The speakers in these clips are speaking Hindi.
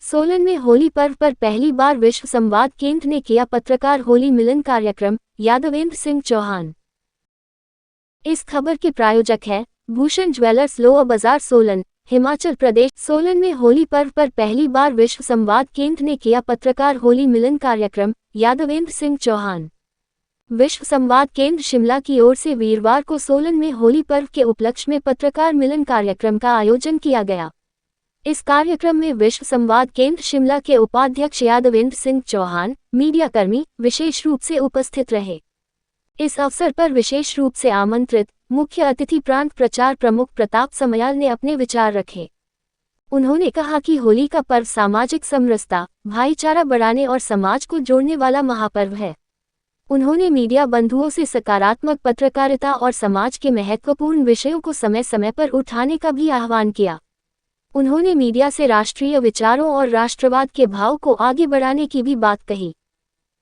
सोलन में होली पर्व पर पहली बार विश्व संवाद केंद्र ने किया पत्रकार होली मिलन कार्यक्रम, यादवेंद्र सिंह चौहान। इस खबर के प्रायोजक है भूषण ज्वेलर्स, लोअर बाजार, सोलन, हिमाचल प्रदेश। सोलन में होली पर्व पर पहली बार विश्व संवाद केंद्र ने किया पत्रकार होली मिलन कार्यक्रम, यादवेंद्र सिंह चौहान। विश्व संवाद केंद्र शिमला की ओर से वीरवार को सोलन में होली पर्व के उपलक्ष्य में पत्रकार मिलन कार्यक्रम का आयोजन किया गया। इस कार्यक्रम में विश्व संवाद केंद्र शिमला के उपाध्यक्ष यादवेंद्र सिंह चौहान, मीडियाकर्मी विशेष रूप से उपस्थित रहे। इस अवसर पर विशेष रूप से आमंत्रित मुख्य अतिथि प्रांत प्रचार प्रमुख प्रताप समयाल ने अपने विचार रखे। उन्होंने कहा कि होली का पर्व सामाजिक समरसता, भाईचारा बढ़ाने और समाज को जोड़ने वाला महापर्व है। उन्होंने मीडिया बंधुओं से सकारात्मक पत्रकारिता और समाज के महत्वपूर्ण विषयों को समय समय पर उठाने का भी आह्वान किया। उन्होंने मीडिया से राष्ट्रीय विचारों और राष्ट्रवाद के भाव को आगे बढ़ाने की भी बात कही।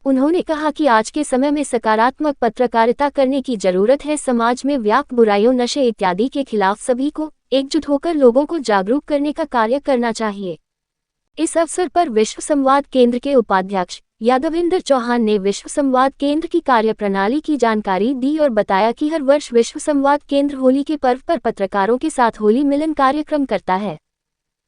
उन्होंने कहा कि आज के समय में सकारात्मक पत्रकारिता करने की जरूरत है। समाज में व्याप्त बुराइयों, नशे इत्यादि के खिलाफ सभी को एकजुट होकर लोगों को जागरूक करने का कार्य करना चाहिए। इस अवसर पर विश्व संवाद केंद्र के उपाध्यक्ष यादवेंद्र चौहान ने विश्व संवाद केंद्र की कार्यप्रणाली की जानकारी दी और बताया कि हर वर्ष विश्व संवाद केंद्र होली के पर्व पर पत्रकारों के साथ होली मिलन कार्यक्रम करता है।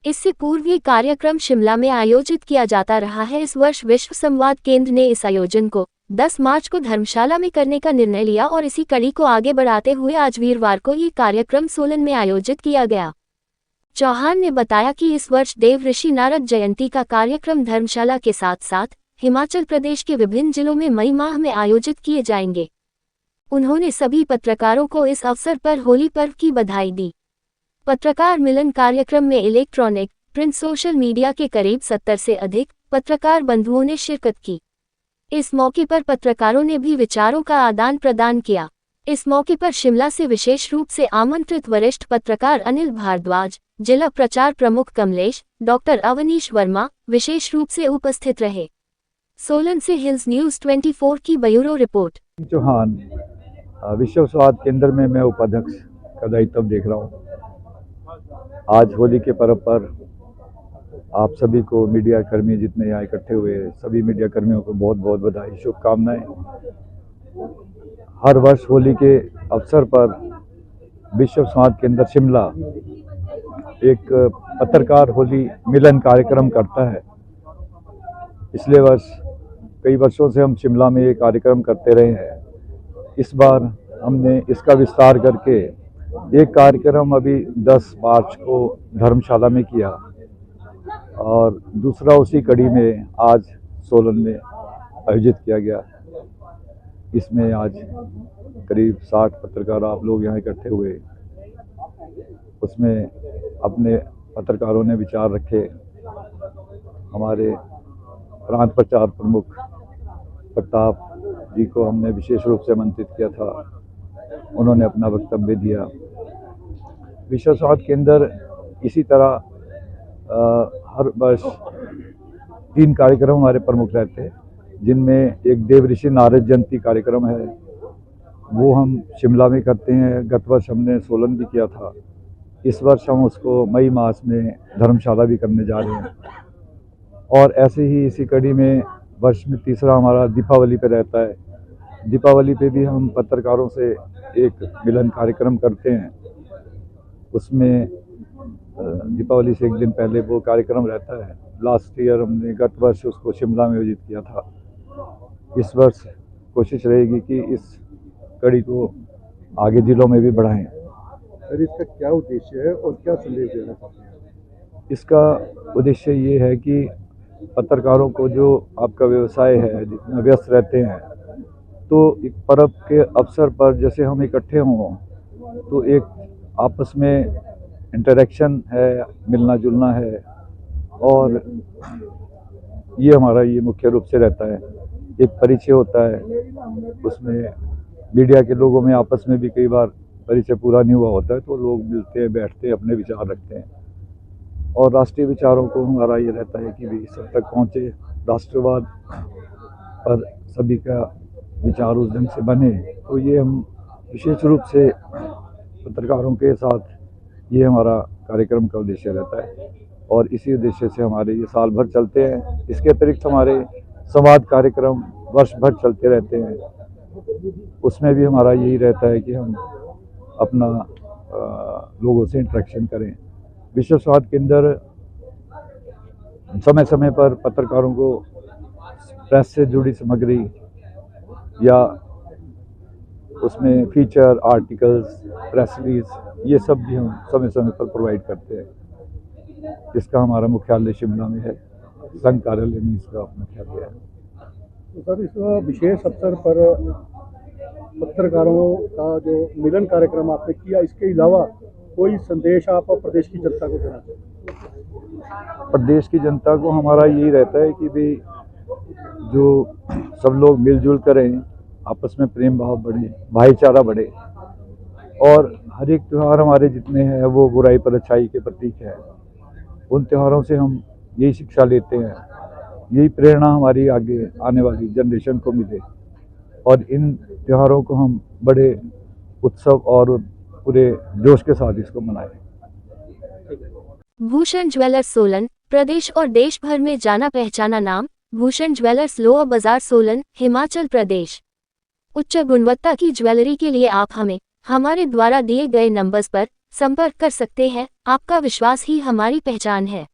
इससे पूर्व ये कार्यक्रम शिमला में आयोजित किया जाता रहा है। इस वर्ष विश्व संवाद केंद्र ने इस आयोजन को 10 मार्च को धर्मशाला में करने का निर्णय लिया और इसी कड़ी को आगे बढ़ाते हुए आज वीरवार को ये कार्यक्रम सोलन में आयोजित किया गया। चौहान ने बताया कि इस वर्ष देव ऋषि नारद जयंती का कार्यक्रम धर्मशाला के साथ साथ हिमाचल प्रदेश के विभिन्न जिलों में मई माह में आयोजित किए जाएंगे। उन्होंने सभी पत्रकारों को इस अवसर पर होली पर्व की बधाई दी। पत्रकार मिलन कार्यक्रम में इलेक्ट्रॉनिक, प्रिंट, सोशल मीडिया के करीब 70 से अधिक पत्रकार बंधुओं ने शिरकत की। इस मौके पर पत्रकारों ने भी विचारों का आदान प्रदान किया। इस मौके पर शिमला से विशेष रूप से आमंत्रित वरिष्ठ पत्रकार अनिल भारद्वाज, जिला प्रचार प्रमुख कमलेश, डॉक्टर अवनीश वर्मा विशेष रूप से उपस्थित रहे। सोलन से हिल्स न्यूज़ 24 की ब्यूरो रिपोर्ट। चौहान, विश्व संवाद केंद्र में मैं उपाध्यक्ष का दायित्व देख रहा हूँ। आज होली के पर्व पर आप सभी को, मीडिया कर्मी जितने यहाँ इकट्ठे हुए, सभी मीडिया कर्मियों को बहुत बहुत बधाई, शुभकामनाएं। हर वर्ष होली के अवसर पर विश्व संवाद केंद्र शिमला एक पत्रकार होली मिलन कार्यक्रम करता है। पिछले वर्ष कई वर्षों से हम शिमला में ये कार्यक्रम करते रहे हैं। इस बार हमने इसका विस्तार करके एक कार्यक्रम अभी 10 मार्च को धर्मशाला में किया और दूसरा उसी कड़ी में आज सोलन में आयोजित किया गया। इसमें आज करीब 60 पत्रकार आप लोग यहाँ इकट्ठे हुए। उसमें अपने पत्रकारों ने विचार रखे। हमारे प्रांत प्रचार प्रमुख प्रताप जी को हमने विशेष रूप से आमंत्रित किया था, उन्होंने अपना वक्तव्य दिया। विश्व संवाद केंद्र इसी तरह हर वर्ष 3 कार्यक्रम हमारे प्रमुख रहते हैं, जिनमें एक देव ऋषि नारद जयंती कार्यक्रम है, वो हम शिमला में करते हैं। गत वर्ष हमने सोलन भी किया था। इस वर्ष हम उसको मई मास में धर्मशाला भी करने जा रहे हैं। और ऐसे ही इसी कड़ी में वर्ष में तीसरा हमारा दीपावली पे रहता है। दीपावली पे भी हम पत्रकारों से एक मिलन कार्यक्रम करते हैं। उसमें दीपावली से एक दिन पहले वो कार्यक्रम रहता है। लास्ट ईयर हमने, गत वर्ष उसको शिमला में आयोजित किया था। इस वर्ष कोशिश रहेगी कि इस कड़ी को आगे जिलों में भी बढ़ाएं। सर, इसका क्या उद्देश्य है और क्या संदेश देना चाहते हैं? इसका उद्देश्य ये है कि पत्रकारों को, जो आपका व्यवसाय है, जितना व्यस्त रहते हैं, तो एक पर्व के अवसर पर जैसे हम इकट्ठे हों तो एक आपस में इंटरेक्शन है, मिलना जुलना है, और ये हमारा ये मुख्य रूप से रहता है। एक परिचय होता है, उसमें मीडिया के लोगों में आपस में भी कई बार परिचय पूरा नहीं हुआ होता है, तो लोग मिलते हैं, बैठते हैं, अपने विचार रखते हैं। और राष्ट्रीय विचारों को हमारा ये रहता है कि भी सब तक पहुँचे, राष्ट्रवाद पर सभी का विचार उस ढंग से बने। तो ये हम विशेष रूप से पत्रकारों के साथ, ये हमारा कार्यक्रम का उद्देश्य रहता है। और इसी उद्देश्य से हमारे ये साल भर चलते हैं। इसके अतिरिक्त हमारे संवाद कार्यक्रम वर्ष भर चलते रहते हैं। उसमें भी हमारा यही रहता है कि हम अपना लोगों से इंटरेक्शन करें। विश्व संवाद केंद्र समय समय पर पत्रकारों को प्रेस से जुड़ी सामग्री या उसमें फीचर आर्टिकल्स, प्रेस रिलीज, ये सब भी हम समय समय पर प्रोवाइड करते हैं। इसका हमारा मुख्यालय शिमला में है, संघ कार्यालय में इसका मुख्यालय है। तो सर, इस विशेष अवसर पर पत्रकारों का जो मिलन कार्यक्रम आपने किया, इसके अलावा कोई संदेश आप प्रदेश की जनता को देना चाहते हैं? प्रदेश की जनता को हमारा यही रहता है कि भाई जो सब लोग मिलजुल करें, आपस में प्रेम भाव बढ़े, भाईचारा बढ़े, और हर एक त्यौहार हमारे जितने हैं वो बुराई पर अच्छाई के प्रतीक है। उन त्योहारों से हम यही शिक्षा लेते हैं, यही प्रेरणा हमारी आगे आने वाली जनरेशन को मिले, और इन त्योहारों को हम बड़े उत्सव और पूरे जोश के साथ इसको मनाएं। भूषण ज्वेलर्स सोलन, प्रदेश और देश भर में जाना पहचाना नाम। भूषण ज्वेलर्स लोअर बाजार सोलन, हिमाचल प्रदेश। उच्च गुणवत्ता की ज्वेलरी के लिए आप हमें हमारे द्वारा दिए गए नंबर्स पर संपर्क कर सकते हैं। आपका विश्वास ही हमारी पहचान है।